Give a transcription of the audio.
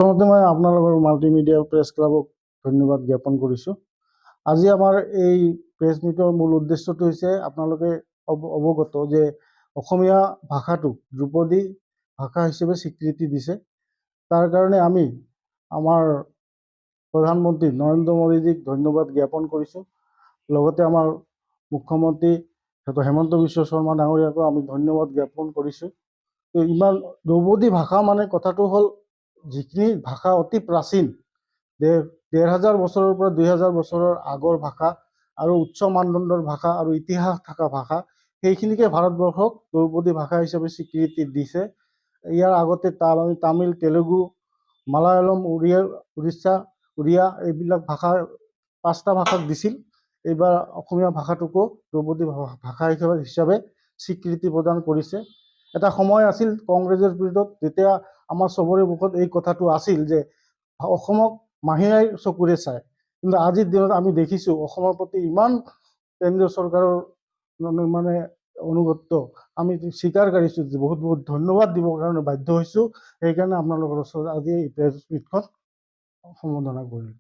প্ৰথমতে মই আপোনালোকৰ মাল্টিমিডিয়া প্ৰেছ ক্লাবক ধন্যবাদ জ্ঞাপন কৰিছোঁ। আজি আমাৰ এই প্ৰেছ মিটৰ মূল উদ্দেশ্যটো হৈছে আপোনালোকে অৱগত যে অসমীয়া ভাষাটোক ধ্ৰুপদী ভাষা হিচাপে স্বীকৃতি দিছে। তাৰ কাৰণে আমি আমাৰ প্ৰধানমন্ত্ৰী নৰেন্দ্ৰ মোদীজীক ধন্যবাদ জ্ঞাপন কৰিছোঁ। লগতে আমাৰ মুখ্যমন্ত্ৰী হেমন্ত বিশ্ব শৰ্মা ডাঙৰীয়াকো আমি ধন্যবাদ জ্ঞাপন কৰিছোঁ। ইমান ধ্ৰুপদী ভাষা মানে কথাটো হ'ল যিখিনি ভাষা অতি প্ৰাচীন, ১,৫০০ বছৰৰ পৰা ২,০০০ বছৰৰ আগৰ ভাষা আৰু উচ্চ মানদণ্ডৰ ভাষা আৰু ইতিহাস থকা ভাষা, সেইখিনিকে ভাৰতবৰ্ষক ধ্ৰুপদী ভাষা হিচাপে স্বীকৃতি দিছে। ইয়াৰ আগতে তামিল, তেলেগু, মালায়ালম, উৰিয়া এইবিলাক ভাষা ৫টা ভাষাক দিছিল। এইবাৰ অসমীয়া ভাষাটোকো ধ্ৰুপদী ভাষা হিচাপে স্বীকৃতি প্ৰদান কৰিছে। এটা সময় আছিল কংগ্ৰেছৰ বিৰুদ্ধত, যেতিয়া আমাৰ চবৰে মুখত এই কথাটো আছিল যে অসমক মাহীয়াই চকুৰে চায়। কিন্তু আজিৰ দিনত আমি দেখিছোঁ অসমৰ প্ৰতি ইমান কেন্দ্ৰীয় চৰকাৰৰ মানে অনুগত্য, আমি স্বীকাৰ কৰিছোঁ, বহুত বহুত ধন্যবাদ দিবৰ কাৰণে বাধ্য হৈছোঁ। সেইকাৰণে আপোনালোকৰ ওচৰত আজি এই প্ৰেছ মিটখন সম্বোধনা কৰিলোঁ।